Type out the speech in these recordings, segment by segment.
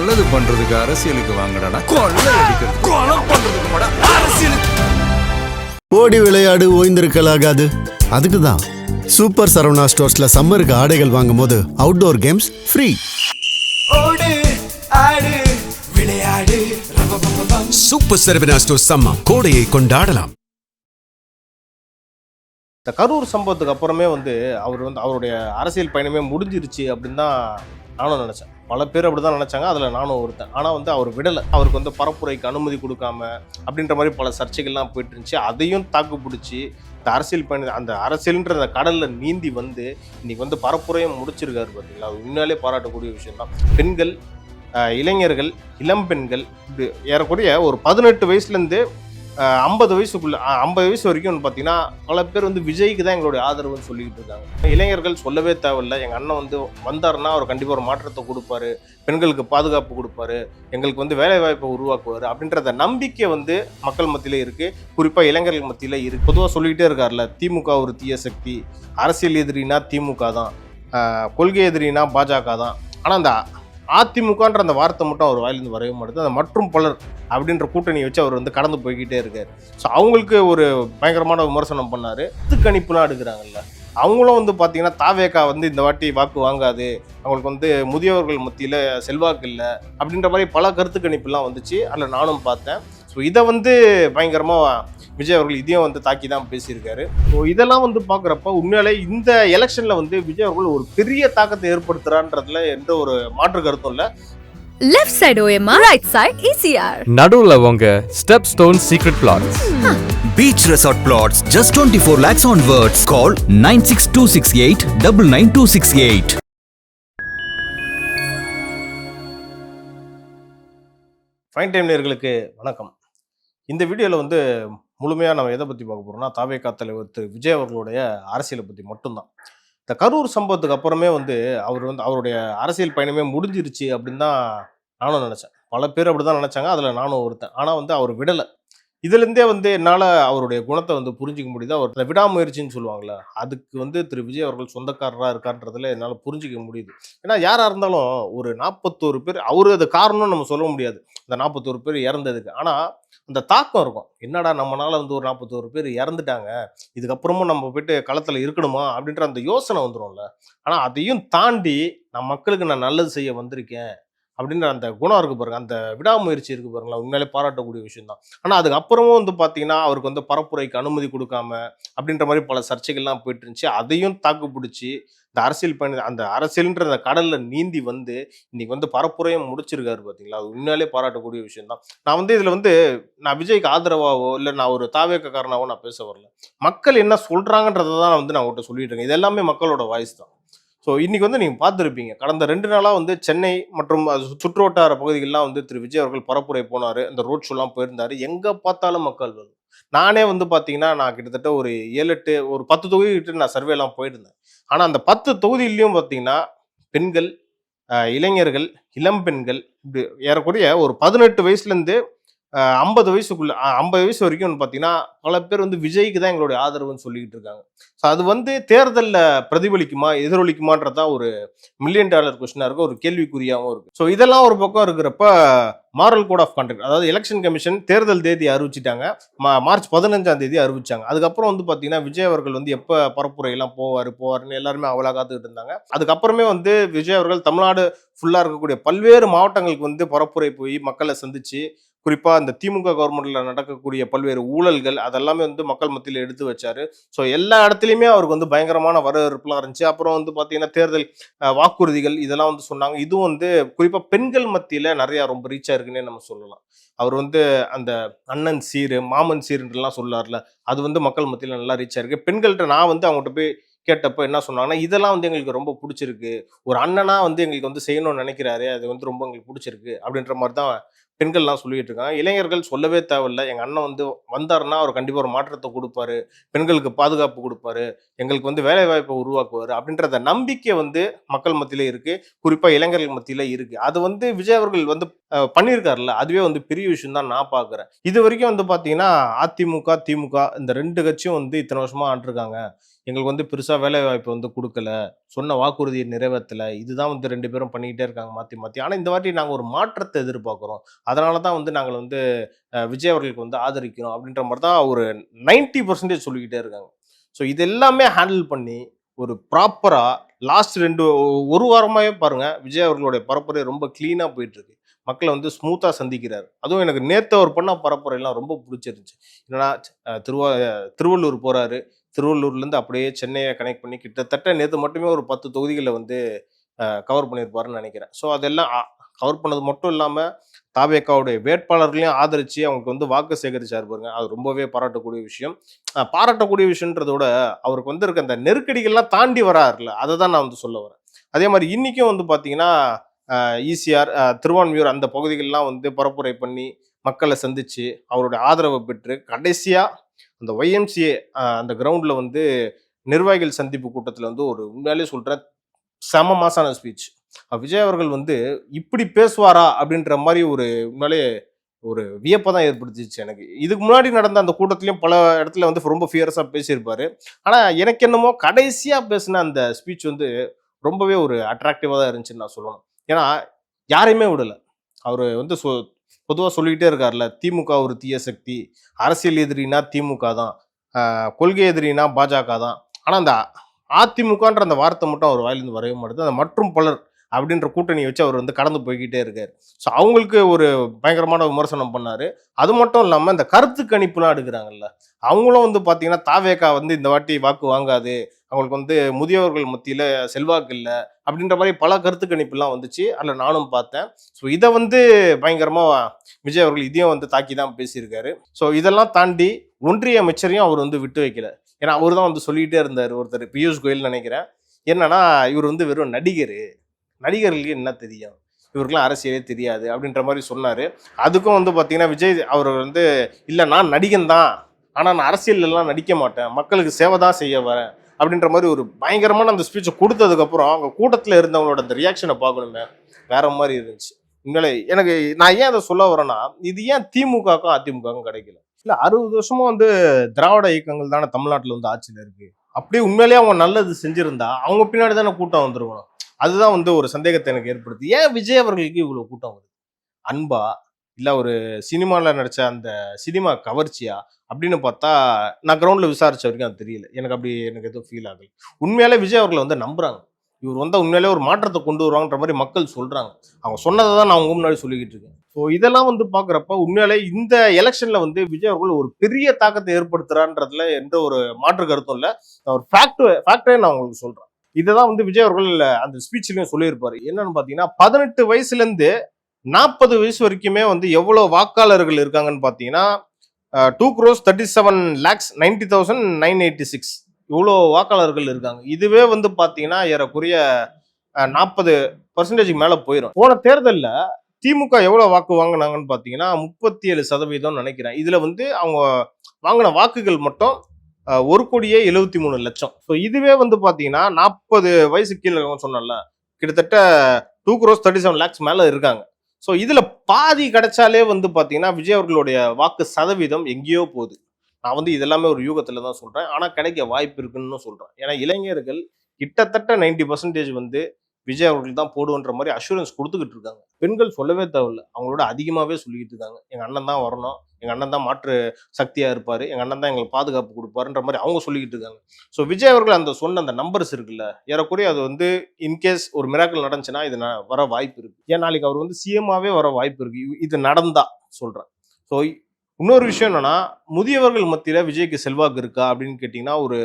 நல்லது பண்றதுக்கு அரசியலுக்கு வாங்கடா, கொள்ளை அடிக்கிறது கொலை பண்றதுக்கு அரசியலுக்கு. ஓடி விளையாடு ஓய்ந்திருக்கலாகாது. அதுக்கு தான் சூப்பர் சரவணா ஸ்டோர்ஸ்ல சம்மருக்கு ஆடைகள் வாங்கும் போது அவுட்டோர் கேம்ஸ் ஃப்ரீ. ஓடு ஆடு விளையாடு. சூப்பர் சரவணா ஸ்டோர்ஸ் சம்மர் கோடையை கொண்டாடலாம். இந்த கரூர் சம்பவத்துக்கு அப்புறமே அவருடைய அரசியல் பயணமே முடிஞ்சிருச்சு அப்படின்னு தான் நானும் நினச்சேன். பல பேர் அப்படி தான் நினச்சாங்க, அதில் நானும் ஒருத்தன். ஆனால் அவர் விடலை. அவருக்கு பரப்புரைக்கு அனுமதி கொடுக்காம அப்படின்ற மாதிரி பல சர்ச்சைகள்லாம் போயிட்டு இருந்துச்சு. அதையும் தாக்கு பிடிச்சி இந்த அரசியல் பயணம், அந்த அரசியல்ன்ற அந்த கடலில் நீந்தி இன்னைக்கு பரப்புரையும் முடிச்சிருக்காரு. பார்த்தீங்களா, அது உண்மையாலே பாராட்டக்கூடிய விஷயம் தான். பெண்கள், இளைஞர்கள், இளம் பெண்கள், இப்படி ஏறக்குறைய ஒரு 18 வயசுலேருந்து 50 வயசுக்குள்ள 50 வயசு வரைக்கும் பார்த்தீங்கன்னா பல பேர் விஜய்க்கு தான் எங்களுடைய ஆதரவுன்னு சொல்லிக்கிட்டு இருக்காங்க. இளைஞர்கள் சொல்லவே தேவையில்லை. எங்கள் அண்ணன் வந்தாருன்னா அவர் கண்டிப்பாக ஒரு மாற்றத்தை கொடுப்பாரு, பெண்களுக்கு பாதுகாப்பு கொடுப்பாரு, எங்களுக்கு வேலை வாய்ப்பை உருவாக்குவார் அப்படின்றத நம்பிக்கை மக்கள் மத்தியில இருக்கு, குறிப்பாக இளைஞர்கள் மத்தியில இருக்கு. பொதுவாக சொல்லிக்கிட்டே இருக்கார்ல, திமுக ஒரு தீய சக்தி, அரசியல் எதிரினா திமுக தான், கொள்கை எதிரினா பாஜக தான். ஆனால் அந்த அதிமுகன்ற அந்த வார்த்தை மட்டும் அவர் வாயிலிருந்து வரவே மாட்டேது. அந்த மற்றும் பலர் அப்படின்ற கூட்டணியை வச்சு அவர் கடந்து போய்கிட்டே இருக்கார். ஸோ அவங்களுக்கு ஒரு பயங்கரமான விமர்சனம் பண்ணார். கணிப்புலாம் எடுக்கிறாங்கல்ல, அவங்களும் பார்த்தீங்கன்னா தாவேகா இந்த வாட்டி வாக்கு வாங்காது, அவங்களுக்கு முதியவர்கள் மத்தியில் செல்வாக்கு இல்லை அப்படின்ற மாதிரி பல கருத்து கணிப்புலாம் வந்துச்சு. அதில் நானும் பார்த்தேன். ஸோ இதை பயங்கரமாக விஜய் அவர்கள் இதையும் தாக்கி தான் பேசியிருக்காரு. ஸோ இதெல்லாம் பார்க்குறப்ப உண்மையாலே இந்த எலெக்ஷனில் விஜய் அவர்கள் ஒரு பெரிய தாக்கத்தை ஏற்படுத்துறான்றதுல எந்த ஒரு மாற்று கருத்தும் இல்லை. Left side OMR, right side ECR. நடுவுல உங்க step stone secret plots. Beach resort plots just 24 lakhs onwards. Call 96268 99268. Fine time நேயர்களுக்கு வணக்கம். இந்த வீடியோவில் முழுமையாக நம்ம எதை பற்றி பார்க்க போகிறோம்னா, தாவேகா தலைவர் திரு விஜய் அவர்களுடைய அரசியலை பற்றி மட்டும்தான். இந்த கரூர் சம்பவத்துக்கு அப்புறமே அவருடைய அரசியல் பயணமே முடிஞ்சிருச்சு அப்படின்னு தான் நானும் நினச்சேன். பல பேர் அப்படி தான் நினச்சாங்க, அதில் நானும் ஒருத்தன். ஆனால் அவர் விடலை. இதுலேருந்தே என்னால் அவருடைய குணத்தை புரிஞ்சிக்க முடியுது. அவர் விடாமுயற்சின்னு சொல்லுவாங்கள்ல, அதுக்கு திரு விஜய் அவர்கள் சொந்தக்காரராக இருக்கான்றதுல என்னால் புரிஞ்சிக்க முடியுது. ஏன்னா யாராக இருந்தாலும் ஒரு 41 பேர், அவரு அது காரணம்னு நம்ம சொல்ல முடியாது அந்த 41 பேர் இறந்ததுக்கு. ஆனால் அந்த தாக்கம் இருக்கும். என்னடா நம்மளால ஒரு 41 பேர் இறந்துட்டாங்க, இதுக்கப்புறமும் நம்ம போயிட்டு களத்தில் இருக்கணுமா அப்படின்ற அந்த யோசனை வந்துடும்ல. ஆனால் அதையும் தாண்டி நான் மக்களுக்கு நான் நல்லது செய்ய வந்திருக்கேன் அப்படின்ற அந்த குணம் இருக்கு பாருங்க, அந்த விடாமுயற்சி இருக்கு பாருங்களா, உண்மையிலே பாராட்டக்கூடிய விஷயம் தான். ஆனால் அதுக்கப்புறமும் பார்த்தீங்கன்னா அவருக்கு பரப்புரைக்கு அனுமதி கொடுக்காம அப்படின்ற மாதிரி பல சர்ச்சைகள்லாம் போயிட்டு இருந்துச்சு. அதையும் தாக்கு பிடிச்சி இந்த அரசியல் பயணம், அந்த அரசியல்ன்ற அந்த கடலில் நீந்தி இன்னைக்கு பரப்புரையும் முடிச்சிருக்காரு. பார்த்தீங்களா, அது உண்மையாலே பாராட்டக்கூடிய விஷயம் தான். நான் இதில் நான் விஜய்க்கு ஆதரவாவோ இல்லை நான் ஒரு தாவேக்காரனாவோ நான் பேச வரல. மக்கள் என்ன சொல்கிறாங்கன்றதை தான் நான் உங்கள்கிட்ட சொல்லிட்டு இருக்கேன். இது எல்லாமே மக்களோட வாய்ஸ் தான். ஸோ இன்றைக்கி நீங்கள் பார்த்துருப்பீங்க, கடந்த 2 நாளாக சென்னை மற்றும் அது சுற்றுவட்டார பகுதிகளெலாம் திரு விஜய் அவர்கள் பரப்புரை போனார், இந்த ரோட் ஷோலாம் போயிருந்தார். எங்கே பார்த்தாலும் மக்கள் வரும். நானே பார்த்தீங்கன்னா நான் கிட்டத்தட்ட ஒரு 7-8 ஒரு 10 தொகுதிகிட்ட நான் சர்வேலாம் போயிருந்தேன். ஆனால் அந்த 10 தொகுதியிலையும் பார்த்தீங்கன்னா பெண்கள், இளைஞர்கள், இளம் பெண்கள், இப்படி ஏறக்குறைய ஒரு 18 வயசுலேருந்து 50 வயசுக்குள்ள 50 வயசு வரைக்கும் பார்த்தீங்கன்னா பல பேர் விஜய்க்கு தான் எங்களுடைய ஆதரவுன்னு சொல்லிக்கிட்டு இருக்காங்க. ஸோ அது தேர்தலில் பிரதிபலிக்குமா எதிரொலிக்குமான்றதான் ஒரு $1,000,000 கொஸ்டினாக இருக்கும், ஒரு கேள்விக்குறியாகவும் இருக்குது. ஸோ இதெல்லாம் ஒரு பக்கம் இருக்கிறப்ப மாரல் கோட் ஆஃப் கான்டக்ட், அதாவது எலெக்ஷன் கமிஷன் தேர்தல் தேதி அறிவிச்சிட்டாங்க. மார்ச் 15ஆம் தேதி அறிவிச்சாங்க. அதுக்கப்புறம் பார்த்தீங்கன்னா விஜய் அவர்கள் எப்போ பரப்புரையெல்லாம் போவார்னு எல்லாருமே அவளாக காத்துக்கிட்டு இருந்தாங்க. அதுக்கப்புறமே விஜய் அவர்கள் தமிழ்நாடு ஃபுல்லாக இருக்கக்கூடிய பல்வேறு மாவட்டங்களுக்கு பரப்புரை போய் மக்களை சந்திச்சு, குறிப்பாக இந்த திமுக கவர்மெண்ட்ல நடக்கக்கூடிய பல்வேறு ஊழல்கள் அதெல்லாமே மக்கள் மத்தியில் எடுத்து வச்சாரு. ஸோ எல்லா இடத்துலையுமே அவருக்கு பயங்கரமான வரவேற்புலாம் இருந்துச்சு. அப்புறம் பார்த்தீங்கன்னா தேர்தல் வாக்குறுதிகள் இதெல்லாம் சொன்னாங்க. இதுவும் குறிப்பாக பெண்கள் மத்தியில் நிறையா ரொம்ப ரீச் ஆயிருக்குன்னே நம்ம சொல்லலாம். அவர் அந்த அண்ணன் சீரு மாமன் சீருன்றலாம் சொல்லார்ல, அது மக்கள் மத்தியில் நல்லா ரீச் ஆயிருக்கு. பெண்கள்கிட்ட நான் அவங்ககிட்ட போய் கேட்டப்போ என்ன சொன்னாங்கன்னா, இதெல்லாம் எங்களுக்கு ரொம்ப பிடிச்சிருக்கு, ஒரு அண்ணனா எங்களுக்கு செய்யணும்னு நினைக்கிறாரு, அது ரொம்ப எங்களுக்கு பிடிச்சிருக்கு அப்படின்ற மாதிரி தான் பெண்கள்லாம் சொல்லிட்டு இருக்காங்க. இளைஞர்கள் சொல்லவே தேவையில்லை. எங்கள் அண்ணன் வந்தாருன்னா அவர் கண்டிப்பாக ஒரு மாற்றத்தை கொடுப்பாரு, பெண்களுக்கு பாதுகாப்பு கொடுப்பாரு, எங்களுக்கு வேலை வாய்ப்பை உருவாக்குவார் அப்படின்றத நம்பிக்கை மக்கள் மத்தியில இருக்கு, குறிப்பாக இளைஞர்கள் மத்தியில இருக்கு. அது விஜய் அவர்கள் பண்ணியிருக்காருல்ல, அதுவே பெரிய விஷயம் தான் நான் பார்க்குறேன். இது வரைக்கும் பார்த்தீங்கன்னா அதிமுக திமுக இந்த 2 கட்சியும் இத்தனை வருஷமா ஆண்டிருக்காங்க. எங்களுக்கு வந்து பெருசா வேலை வாய்ப்பு வந்து குடுக்கல. சொன்ன வாக்குறுதியை நிறைவேத்தல. இதுதான் வந்து 2 பேரும் பண்ணிக்கிட்டே இருக்காங்க மாத்தி மாத்தி. ஆனா இந்த வாட்டி நாங்க ஒரு மாற்றத்த எதிர்பார்க்கிறோம். அதனால தான் வந்து நாங்கள் வந்து விஜய் அவர்களுக்கு வந்து ஆதரிக்கிறோம் அப்படின்ற மாரி தான் ஒரு 90% சொல்லிக்கிட்டே இருக்காங்க. ஸோ இது எல்லாமே ஹேண்டில் பண்ணி ஒரு ப்ராப்பரா லாஸ்ட் 1 வாரமாவே பாருங்க, விஜய் அவர்களுடைய பரப்புரை ரொம்ப கிளீனா போயிட்டு இருக்கு. மக்கள வந்து ஸ்மூத்தா சந்திக்கிறாரு. அதுவும் எனக்கு நேத்து அவர் பண்ண பரப்புரைலாம் ரொம்ப புடிச்சிருந்துச்சு. என்னன்னா திருவள்ளூர் போறாரு. திருவள்ளூர்லேருந்து அப்படியே சென்னைய கனெக்ட் பண்ணி கிட்டத்தட்ட நேத்து மட்டுமே ஒரு 10 தொகுதிகள வந்து கவர் பண்ணியிருப்பாருன்னு நினைக்கிறேன். ஸோ அதெல்லாம் கவர் பண்ணது மட்டும் இல்லாம, தாவேகாவுடைய வேட்பாளர்களையும் ஆதரிச்சு அவங்களுக்கு வந்து வாக்கு சேகரிச்சாரு பாருங்க. அது ரொம்பவே பாராட்டக்கூடிய விஷயம். பாராட்டக்கூடிய விஷயம்ன்றத விட, அவருக்கு வந்து இருக்க அந்த நெருக்கடிகள்லாம் தாண்டி வராருல்ல, அத தான் நான் வந்து சொல்ல வரேன். அதே மாரி இன்னைக்கும் வந்து பார்த்தீங்கன்னா, ஈசிஆர், திருவான்மியூர் அந்த பகுதிகள்லாம் வந்து பரப்புரை பண்ணி, மக்கள சந்திச்சு, அவருடைய ஆதரவ பெற்று, கடைசியா அந்த ஒய்எம்சிஏ அந்த கிரவுண்ட்ல வந்து நிர்வாகிகள் சந்திப்பு கூட்டத்துல வந்து ஒரு உண்மையாலே சொல்றேன், செம மாசான ஸ்பீச். விஜய் அவர்கள் வந்து இப்படி பேசுவாரா அப்படின்ற மாதிரி ஒரு உண்மையிலே ஒரு வியப்பை தான் ஏற்படுத்திச்சு எனக்கு. இதுக்கு முன்னாடி நடந்த அந்த கூட்டத்திலயும் பல இடத்துல வந்து ரொம்ப ஃபியர்ஸா பேசியிருப்பாரு. ஆனா எனக்கு என்னமோ கடைசியா பேசின அந்த ஸ்பீச் வந்து ரொம்பவே ஒரு அட்ராக்டிவா தான் இருந்துச்சுன்னு நான் சொல்லணும். ஏன்னா யாரையுமே விடல. அவரு வந்து பொதுவா சொல்லிக்கிட்டே இருக்காருல்ல, திமுக ஒரு தீய சக்தி, அரசியல் எதிரினா திமுக தான், கொள்கை எதிரினா பாஜக தான். ஆனா அந்த அதிமுகன்ற அந்த வார்த்தை மட்டும் அவர் வாயிலிருந்து வரவே மாட்டேது. அந்த மற்றும் பலர் அப்படின்ற கூட்டணி வச்சு அவர் வந்து கடந்து போய்கிட்டே இருக்காரு. ஸோ அவங்களுக்கு ஒரு பயங்கரமான விமர்சனம் பண்ணாரு. அது மட்டும் இல்லாம இந்த கருத்து கணிப்புலாம் எடுக்கிறாங்கல்ல, அவங்களும் வந்து பாத்தீங்கன்னா தாவேகா வந்து இந்த வாட்டி வாக்கு வாங்காது, அவங்களுக்கு வந்து முதியவர்கள் மத்தியில செல்வாக்கு இல்லை அப்படின்ற மாதிரி பல கருத்து கணிப்புலாம் வந்துச்சு. அதில் நானும் பார்த்தேன். ஸோ இதை வந்து பயங்கரமா விஜய் அவர்கள் இதையும் வந்து தாக்கி தான் பேசியிருக்காரு. ஸோ இதெல்லாம் தாண்டி ஒன்றிய அமைச்சரையும் அவர் வந்து விட்டு வைக்கல. ஏன்னா அவர் தான் வந்து சொல்லிக்கிட்டே இருந்தார், ஒருத்தர் பியூஷ் கோயல் நினைக்கிறேன். என்னன்னா இவர் வந்து வெறும் நடிகர்களுக்கு என்ன தெரியும், இவருக்குலாம் அரசியலே தெரியாது அப்படின்ற மாதிரி சொன்னாரு. அதுக்கும் வந்து பார்த்தீங்கன்னா விஜய் அவர் வந்து இல்லை நான் நடிகன் தான், ஆனால் நான் அரசியல் எல்லாம் நடிக்க மாட்டேன், மக்களுக்கு சேவை தான் செய்ய வரேன் அப்படின்ற மாதிரி ஒரு பயங்கரமான அந்த ஸ்பீச்சை கொடுத்ததுக்கப்புறம் அவங்க கூட்டத்தில் இருந்தவங்களோட அந்த ரியாக்ஷனை பார்க்கணுமே, வேற மாதிரி இருந்துச்சு. உண்மையிலே எனக்கு நான் ஏன் அதை சொல்ல வரேன்னா, இது ஏன் திமுகக்கும் அதிமுகக்கும் கிடைக்கல? இல்லை 60 வருஷமும் வந்து திராவிட இயக்கங்கள் தானே தமிழ்நாட்டில் வந்து ஆட்சியில் இருக்கு. அப்படியே உண்மையிலேயே அவங்க நல்லது செஞ்சிருந்தா அவங்க பின்னாடி தானே கூட்டம் வந்துருக்கணும். அதுதான் வந்து ஒரு சந்தேகத்தை எனக்கு ஏற்படுது. ஏன் விஜய் அவர்களுக்கு இவ்வளவு கூட்டம் வருது? அன்பா, இல்ல ஒரு சினிமால நடிச்ச அந்த சினிமா கவர்ச்சியா அப்படின்னு பார்த்தா, நான் கிரவுண்ட்ல விசாரிச்ச வரைக்கும் அது தெரியல. எனக்கு எதுவும் ஃபீல் ஆகல. உண்மையாலே விஜய் அவர்களை வந்து நம்புறாங்க. இவர் வந்து உண்மையிலே ஒரு மாற்றத்தை கொண்டு வருவாங்கன்ற மாதிரி மக்கள் சொல்றாங்க. அவங்க சொன்னதை தான் நான் உங்க முன்னாடி சொல்லிக்கிட்டு இருக்கேன். ஸோ இதெல்லாம் வந்து பாக்குறப்ப உண்மையாலே இந்த எலெக்ஷன்ல வந்து விஜய் அவர்கள் ஒரு பெரிய தாக்கத்தை ஏற்படுத்துறான்றதுல எந்த ஒரு மாற்று கருத்தும் இல்லை. ஒரு ஃபேக்டரே நான் உங்களுக்கு சொல்றேன். இதுதான் வந்து விஜய் அவர்கள் அந்த ஸ்பீச்லயும் சொல்லியிருப்பாரு. என்னன்னு பாத்தீங்கன்னா 18 வயசுல இருந்து 40 வயசு வரைக்குமே வந்து எவ்வளவு வாக்காளர்கள் இருக்காங்கன்னு பாத்தீங்கன்னா 2,37,90,986 இவ்வளோ வாக்காளர்கள் இருக்காங்க. இதுவே வந்து பாத்தீங்கன்னா ஏறக்குறைய 40% மேல போயிடும். போன தேர்தல்ல திமுக எவ்வளவு வாக்கு வாங்கினாங்கன்னு பாத்தீங்கன்னா 37% நினைக்கிறேன். இதுல வந்து அவங்க வாங்கின வாக்குகள் மட்டும் 1,73,00,000. ஸோ இதுவே வந்து பாத்தீங்கன்னா 40 வயசு கீழே சொன்னல கிட்டத்தட்ட 2,37,00,000 மேல இருக்காங்க. ஸோ இதுல பாதி கிடைச்சாலே வந்து பாத்தீங்கன்னா விஜய் அவர்களுடைய வாக்கு சதவீதம் எங்கேயோ போகுது. நான் வந்து இதெல்லாமே ஒரு யூகத்துல தான் சொல்றேன். ஆனா கிடைக்க வாய்ப்பு இருக்குன்னு சொல்றேன். ஏன்னா இளைஞர்கள் கிட்டத்தட்ட 90% வந்து விஜய் அவர்கள் தான் போடுவன்ற மாதிரி அஷூரன்ஸ் கொடுத்துக்கிட்டு இருக்காங்க. பெண்கள் சொல்லவே தேவையில்ல, அவங்களோட அதிகமாவே சொல்லிக்கிட்டு இருக்காங்க. எங்க அண்ணன் தான் வரணும், எங்க அண்ணன் தான் மாற்று சக்தியா இருப்பாரு, எங்க அண்ணன் தான் எங்களுக்கு பாதுகாப்பு கொடுப்பாருன்ற மாதிரி அவங்க சொல்லிக்கிட்டு இருக்காங்க. ஸோ விஜய் அவர்கள் அந்த சொன்ன அந்த நம்பர்ஸ் இருக்குல்ல, ஏறக்குறைய அது வந்து இன்கேஸ் ஒரு மிராக்கிள் நடந்துச்சுன்னா இது வர வாய்ப்பு இருக்கு. ஏன் நாளைக்கு அவர் வந்து சிஎம்மாவே வர வாய்ப்பு இருக்கு, இது நடந்தா சொல்றேன். ஸோ இன்னொரு விஷயம் என்னன்னா, முதியவர்கள் மத்தியில விஜய்க்கு செல்வாக்கு இருக்கா அப்படின்னு கேட்டீங்கன்னா ஒரு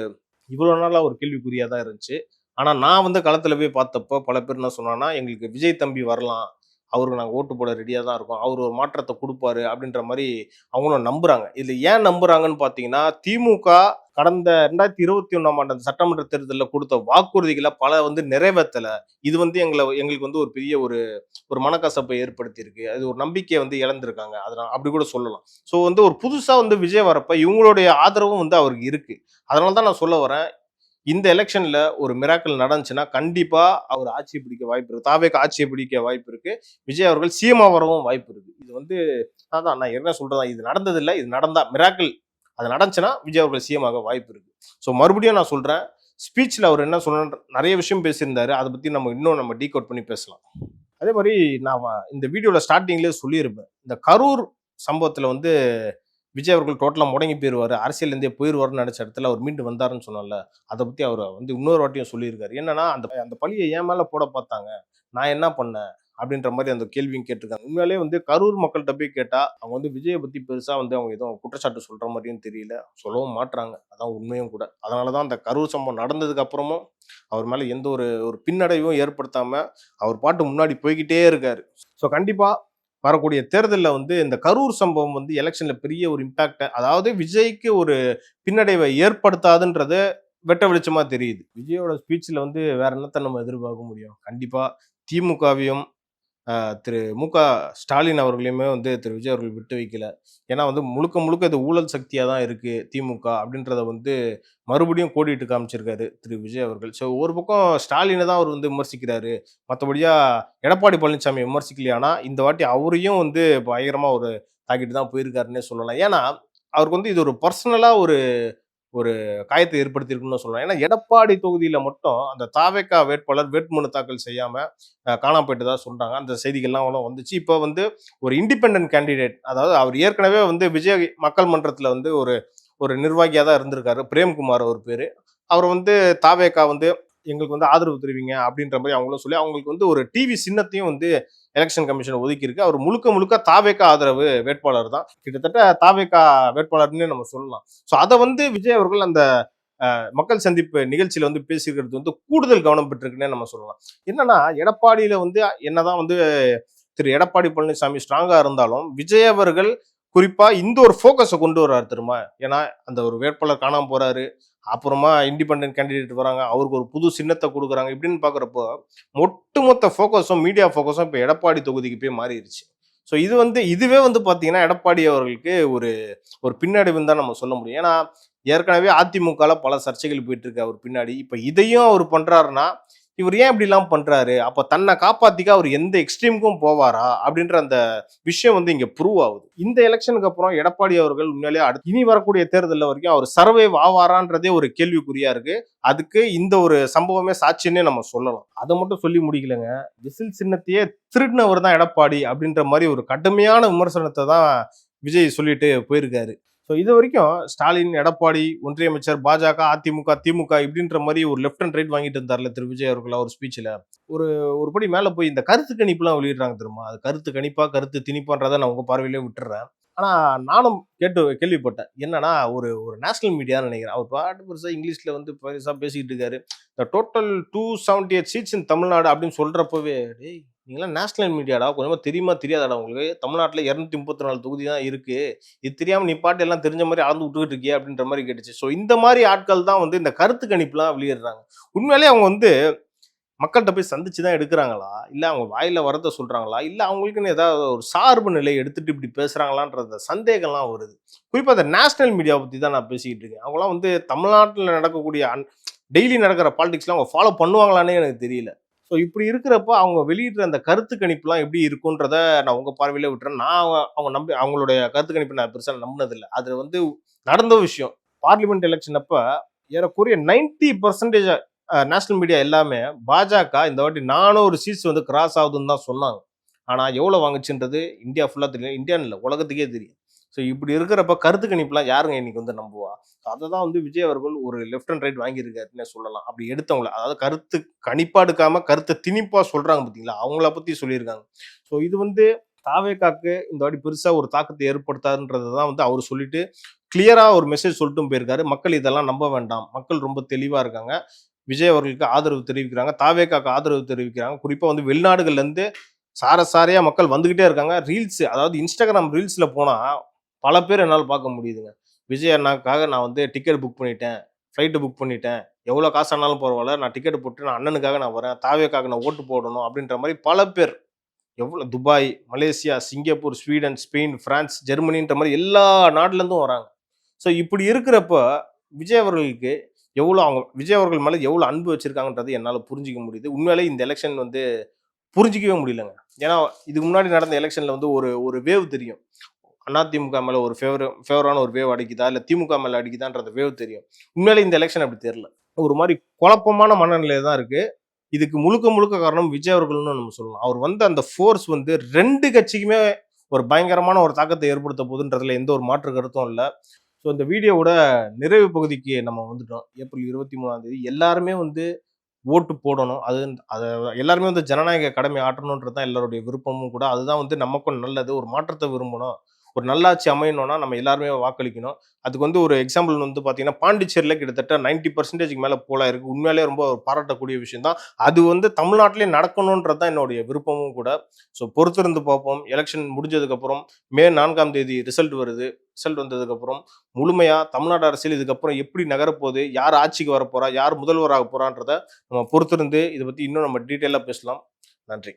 இவ்வளவு நாளா ஒரு கேள்விக்குறியா தான் இருந்துச்சு. ஆனா நான் வந்து களத்துல போய் பார்த்தப்போ பல பேர் என்ன சொன்னாங்கன்னா, எங்களுக்கு விஜய் தம்பி வரலாம், அவருக்கு நாங்கள் ஓட்டு போட ரெடியா தான் இருக்கோம், அவர் ஒரு மாற்றத்தை கொடுப்பாரு அப்படின்ற மாதிரி அவங்களும் நம்புறாங்க. இதுல ஏன் நம்புறாங்கன்னு பாத்தீங்கன்னா, திமுக கடந்த 2021ஆம் ஆண்டு சட்டமன்ற தேர்தலில் கொடுத்த வாக்குறுதிகளை பல வந்து நிறைவேற்றல. இது வந்து எங்களுக்கு வந்து ஒரு பெரிய ஒரு மனக்கசப்பை ஏற்படுத்தி இருக்கு. அது ஒரு நம்பிக்கையை வந்து இழந்திருக்காங்க. அதனால அப்படி கூட சொல்லலாம். ஸோ வந்து ஒரு புதுசா வந்து விஜய் வரப்ப இவங்களுடைய ஆதரவும் வந்து அவருக்கு இருக்கு. அதனால தான் நான் சொல்ல வரேன், இந்த எலெக்ஷன்ல ஒரு மிராக்கிள் நடந்துச்சுன்னா கண்டிப்பா அவர் ஆட்சியை பிடிக்க வாய்ப்பு இருக்கு, தாவேக்கு ஆட்சியை பிடிக்க வாய்ப்பு இருக்கு, விஜய் அவர்கள் சிஎம் வரவும் வாய்ப்பு இருக்கு. இது வந்து அதான் நான் என்ன சொல்றேன், இது நடந்ததில்லை, இது நடந்தா மிராக்கிள் அது நடந்துச்சுன்னா விஜய் அவர்கள் சிஎம் ஆக வாய்ப்பு இருக்கு. ஸோ மறுபடியும் நான் சொல்றேன், ஸ்பீச்சில் அவர் என்ன சொல்ற நிறைய விஷயம் பேசியிருந்தாரு. அதை பத்தி நம்ம டீகோட் பண்ணி பேசலாம். அதே மாதிரி நான் இந்த வீடியோல ஸ்டார்டிங்லேயே சொல்லியிருப்பேன், இந்த கரூர் சம்பவத்துல வந்து விஜய் அவர்கள் டோட்டலாக முடங்கி போயிடுவார், அரசியலேருந்தே போயிடுவார்னு நினச்ச இடத்துல அவர் மீண்டு வந்தாருன்னு சொன்னால, அதை பற்றி அவர் வந்து இன்னொரு வாட்டியும் சொல்லியிருக்காரு. என்னன்னா, அந்த பழியை என் மேலே போட பார்த்தாங்க, நான் என்ன பண்ணேன் அப்படின்ற மாதிரி அந்த கேள்வியும் கேட்டிருக்காங்க. உண்மையிலேயே வந்து கரூர் மக்கள்கிட்ட போய் கேட்டால் அவங்க வந்து விஜயை பற்றி பெருசாக வந்து அவங்க எதுவும் குற்றச்சாட்டு சொல்கிற மாதிரியும் தெரியல, சொல்லவும் மாட்டுறாங்க. அதான் உண்மையும் கூட. அதனால தான் அந்த கரூர் சம்பவம் நடந்ததுக்கு அப்புறமும் அவர் மேலே எந்த ஒரு பின்னடைவும் ஏற்படுத்தாமல் அவர் பாட்டு முன்னாடி போய்கிட்டே இருக்காரு. ஸோ கண்டிப்பாக வரக்கூடிய தேர்தலில் வந்து இந்த கரூர் சம்பவம் வந்து எலெக்ஷன்ல பெரிய ஒரு இம்பாக்டை, அதாவது விஜய்க்கு ஒரு பின்னடைவை ஏற்படுத்தாதுன்றது வெட்ட வெளிச்சமா தெரியுது. விஜயோட ஸ்பீச்சில் வந்து வேற என்னத்தை நம்ம எதிர்பார்க்க முடியும்? கண்டிப்பா திமுகவையும் திரு மு.க. ஸ்டாலின் அவர்களையுமே வந்து திரு விஜய் அவர்கள் விட்டு வைக்கல. ஏன்னா வந்து முழுக்க முழுக்க இது ஊழல் சக்தியாக தான் இருக்கு திமுக அப்படின்றத வந்து மறுபடியும் கோடிட்டு காமிச்சிருக்காரு திரு விஜய் அவர்கள். ஸோ ஒரு பக்கம் ஸ்டாலினை தான் அவர் வந்து விமர்சிக்கிறாரு, மற்றபடியா எடப்பாடி பழனிசாமி விமர்சிக்கலையானா இந்த வாட்டி அவரையும் வந்து பயங்கரமா ஒரு தாக்கிட்டு தான் போயிருக்காருன்னே சொல்லலாம். ஏன்னா அவருக்கு வந்து இது ஒரு பர்சனலா ஒரு ஒரு காயத்தை ஏற்படுத்தியிருக்குன்னு சொல்லலாம். ஏன்னா எடப்பாடி தொகுதியில மட்டும் அந்த தாவேகா வேட்பாளர் வேட்புமனு தாக்கல் செய்யாம காணாம போயிட்டு தான் சொல்றாங்க. அந்த செய்திகள்லாம் வந்துச்சு. இப்போ வந்து ஒரு இண்டிபெண்டன்ட் கேண்டிடேட், அதாவது அவர் ஏற்கனவே வந்து விஜய் மக்கள் மன்றத்துல வந்து ஒரு நிர்வாகியா தான் இருந்திருக்காரு, பிரேம்குமார் அவர் பேரு. அவர் வந்து தாவேகா வந்து எங்களுக்கு வந்து ஆதரவு தெரிவிங்க அப்படின்ற மாதிரி அவங்களும் சொல்லி அவங்களுக்கு வந்து ஒரு டிவி சின்னத்தையும் வந்து எலெக்ஷன் கமிஷன் ஒதுக்கி இருக்கு. அவர் முழுக்க முழுக்க தாவேகா ஆதரவு வேட்பாளர் தான், கிட்டத்தட்ட தாவேகா வேட்பாளர்னு நம்ம சொல்லலாம். ஸோ அதை வந்து விஜய் அவர்கள் அந்த மக்கள் சந்திப்பு நிகழ்ச்சியில வந்து பேசிக்கிறது வந்து கூடுதல் கவனம் பெற்றிருக்குன்னே நம்ம சொல்லலாம். என்னன்னா எடப்பாடியில வந்து என்னதான் வந்து திரு எடப்பாடி பழனிசாமி ஸ்ட்ராங்கா இருந்தாலும் விஜய் அவர்கள் குறிப்பா இந்த ஒரு ஃபோக்கஸை கொண்டு வர்றாரு தெரியுமா? ஏன்னா அந்த ஒரு வேட்பாளர் காணாம போறாரு, அப்புறமா இண்டிபெண்டன்ட் கேண்டிடேட் வராங்க, அவருக்கு ஒரு புது சின்னத்தை கொடுக்குறாங்க. இப்படின்னு பாக்குறப்போ ஒட்டுமொத்த ஃபோக்கஸும் மீடியா ஃபோக்கஸும் இப்போ எடப்பாடி தொகுதிக்கு போய் மாறிடுச்சு. ஸோ இதுவே வந்து பாத்தீங்கன்னா எடப்பாடி அவர்களுக்கு ஒரு பின்னடைவுன்னு தான் நம்ம சொல்ல முடியும். ஏன்னா ஏற்கனவே அதிமுகல பல சர்ச்சைகள் போயிட்டு இருக்கு அவர் பின்னாடி. இப்ப இதையும் அவர் பண்றாருன்னா இவர் ஏன் இப்படி எல்லாம் பண்றாரு? அப்ப தன்னை காப்பாத்திக்க அவர் எந்த எக்ஸ்ட்ரீமுக்கும் போவாரா அப்படின்ற அந்த விஷயம் வந்து இங்க ப்ரூவ் ஆகுது. இந்த எலெக்ஷனுக்கு அப்புறம் எடப்பாடி அவர்கள் உண்மையிலேயே இனி வரக்கூடிய தேர்தலில் வரைக்கும் அவர் சர்வைவ் ஆவாரான்றதே ஒரு கேள்விக்குறியா இருக்கு. அதுக்கு இந்த ஒரு சம்பவமே சாட்சின்னே நம்ம சொல்லலாம். அதை மட்டும் சொல்லி முடிக்கலங்க, விசில் சின்னத்தையே திருடினவர் தான் எடப்பாடி அப்படின்ற மாதிரி ஒரு கடுமையான விமர்சனத்தை தான் விஜய் சொல்லிட்டு போயிருக்காரு. ஸோ இது வரைக்கும் ஸ்டாலின், எடப்பாடி, ஒன்றிய அமைச்சர், பாஜக, அதிமுக, திமுக இப்படின்ற மாதிரி ஒரு லெஃப்ட் அண்ட் ரைட் வாங்கிட்டு இருந்தார்ல திரு விஜய் அவர்கள் ஒரு ஸ்பீச்சில். ஒரு படி மேலே போய் இந்த கருத்து கணிப்புலாம் வெளியிடுறாங்க தெரியுமா? அது கருத்து கணிப்பா கருத்து திணிப்பான்றதை நான் உங்க பார்வையிலே விட்டுறேன். ஆனா நானும் கேள்விப்பட்டேன். என்னன்னா ஒரு நேஷனல் மீடியான்னு நினைக்கிறேன், அவர் பாட்டு பெருசா இங்கிலீஷ்ல வந்து பெருசா பேசிக்கிட்டு இருக்காரு. டோட்டல் 278 சீட்ஸ் இன் தமிழ்நாடு அப்படின்னு சொல்றப்பவே, டேய் நீங்களாம் நேஷனல் மீடியாடா, கொஞ்சமா தெரியுமா தெரியாதாடா உங்களுக்கு? தமிழ்நாட்டில் 234 தொகுதி தான் இருக்கு, இது தெரியாம நீ பாட்டு எல்லாம் தெரிஞ்ச மாதிரி அளந்து விட்டுக்கிட்டு இருக்கியே அப்படின்ற மாதிரி கேட்டுச்சு. ஸோ இந்த மாதிரி ஆட்கள் தான் வந்து இந்த கருத்து கணிப்புலாம் வெளியிடுறாங்க. உண்மையிலேயே அவங்க வந்து மக்கள்கிட்ட போய் சந்திச்சு தான் எடுக்கிறாங்களா, இல்லை அவங்க வாயில வரத சொல்றாங்களா, இல்லை அவங்களுக்குன்னு ஏதாவது ஒரு சார்பு நிலை எடுத்துட்டு இப்படி பேசுறாங்களான்ற சந்தேகம்லாம் வருது. குறிப்பாக அந்த நேஷனல் மீடியா பற்றி தான் நான் பேசிக்கிட்டு இருக்கேன். அவங்களாம் வந்து தமிழ்நாட்டில் நடக்கக்கூடிய டெய்லி நடக்கிற பாலிடிக்ஸ்லாம் அவங்க ஃபாலோ பண்ணுவாங்களான்னே எனக்கு தெரியல. ஸோ இப்படி இருக்கிறப்ப அவங்க வெளியிடுற அந்த கருத்து கணிப்புலாம் எப்படி இருக்குன்றத நான் உங்க பார்வையில விட்டுறேன். நான் அவங்களுடைய கருத்து கணிப்பு நான் பெருசாக நம்பினதில்லை. அது வந்து நடந்த விஷயம். பார்லிமெண்ட் எலெக்ஷன் அப்ப ஏறக்குறைய 90% நேஷனல் மீடியா எல்லாமே பாஜக இந்த வாட்டி 400 சீட்ஸ் வந்து கிராஸ் ஆகுதுன்னு தான் சொன்னாங்க. ஆனா எவ்வளவு வாங்குச்சுன்றது இந்தியா ஃபுல்லா தெரியும், இந்தியான்னு இல்லை உலகத்துக்கே தெரியும். ஸோ இப்படி இருக்கிறப்ப கருத்து கணிப்புலாம் யாருங்க இன்னைக்கு வந்து நம்புவா? அதை தான் வந்து விஜய் அவர்கள் ஒரு லெஃப்ட் அண்ட் ரைட் வாங்கியிருக்காருன்னு சொல்லலாம். அப்படி எடுத்தவங்கள, அதாவது கருத்து கணிப்பா எடுக்காம கருத்தை திணிப்பா சொல்றாங்க பார்த்தீங்களா, அவங்கள பத்தி சொல்லியிருக்காங்க. ஸோ இது வந்து தாவேகாக்கு இந்த வாட்டி பெருசா ஒரு தாக்கத்தை ஏற்படுத்தாதுன்றதை தான் வந்து அவர் சொல்லிட்டு கிளியரா ஒரு மெசேஜ் சொல்லிட்டும் போயிருக்காரு. மக்கள் இதெல்லாம் நம்ப வேண்டாம், மக்கள் ரொம்ப தெளிவா இருக்காங்க, விஜய் அவர்களுக்கு ஆதரவு தெரிவிக்கிறாங்க, தாவேகாக்கு ஆதரவு தெரிவிக்கிறாங்க. குறிப்பா வந்து வெளிநாடுகள்ல இருந்து சாரையா மக்கள் வந்துகிட்டே இருக்காங்க. ரீல்ஸ், அதாவது இன்ஸ்டாகிராம் ரீல்ஸ்ல போனா பல பேர் என்னால் பார்க்க முடியுதுங்க. விஜய் அண்ணாக்காக நான் வந்து டிக்கெட் புக் பண்ணிட்டேன், ஃப்ளைட்டு புக் பண்ணிட்டேன், எவ்வளோ காசு ஆனாலும் பரவாயில்ல, நான் டிக்கெட் போட்டு நான் அண்ணனுக்காக நான் வரேன், தாவேக்காக நான் ஓட்டு போடணும் அப்படின்ற மாதிரி பல பேர், எவ்வளோ Dubai, Malaysia, Singapore, Sweden, Spain, France, ஜெர்மனின்ற மாதிரி எல்லா நாட்டிலேருந்தும் வராங்க. ஸோ இப்படி இருக்கிறப்ப விஜய் அவர்களுக்கு விஜய் அவர்கள் மேலே எவ்வளோ அன்பு வச்சிருக்காங்கன்றது என்னால் புரிஞ்சிக்க முடியுது. உண்மையிலே இந்த எலெக்ஷன் வந்து புரிஞ்சிக்கவே முடியலங்க. ஏன்னா இதுக்கு முன்னாடி நடந்த எலெக்ஷன்ல வந்து ஒரு வேவ் தெரியும், அதிமுக மேல ஒரு ஃபேவரான ஒரு வேவ் அடிக்குதா இல்ல திமுக மேல அடிக்குதான்ற வேவ் தெரியும். உண்மையிலே இந்த எலெக்ஷன் அப்படி தெரியல. ஒரு மாதிரி குழப்பமான மனநிலை தான் இருக்கு. இதுக்கு முழுக்க காரணம் விஜய் அவர்கள்னு நம்ம சொல்லலாம். அவர் வந்து அந்த ஃபோர்ஸ் வந்து 2 கட்சிக்குமே ஒரு பயங்கரமான ஒரு தாக்கத்தை ஏற்படுத்த போகுதுன்றதுல எந்த ஒரு மாற்று கருத்தும் இல்லை. ஸோ இந்த வீடியோவோட நிறைவு பகுதிக்கு நம்ம வந்துட்டோம். ஏப்ரல் 23ஆம் தேதி எல்லாருமே வந்து ஓட்டு போடணும். அதை எல்லாருமே வந்து ஜனநாயக கடமை ஆற்றணுன்றது தான் எல்லாருடைய விருப்பமும் கூட. அதுதான் வந்து நமக்கும் நல்லது. ஒரு மாற்றத்தை விரும்பணும், ஒரு நல்லாட்சி அமையணும்னா நம்ம எல்லாருமே வாக்களிக்கணும். அதுக்கு வந்து ஒரு எக்ஸாம்பிள் வந்து பார்த்தீங்கன்னா, பாண்டிச்சேரியில் கிட்டத்தட்ட 90% மேலே போலா இருக்கு. உண்மையிலேயே ரொம்ப ஒரு பாராட்டக்கூடிய விஷயம் தான். அது வந்து தமிழ்நாட்டிலே நடக்கணுன்றது தான் என்னுடைய விருப்பமும் கூட. ஸோ பொறுத்திருந்து பார்ப்போம். எலெக்ஷன் முடிஞ்சதுக்கப்புறம் மே 4ஆம் தேதி ரிசல்ட் வருது. ரிசல்ட் வந்ததுக்கப்புறம் முழுமையாக தமிழ்நாடு அரசியல் இதுக்கப்புறம் எப்படி நகரப்போகுது, யார் ஆட்சிக்கு வரப்போறா, யார் முதல்வராக போறான்றதை நம்ம பொறுத்திருந்து இதை பற்றி இன்னும் நம்ம டீட்டெயிலாக பேசலாம். நன்றி.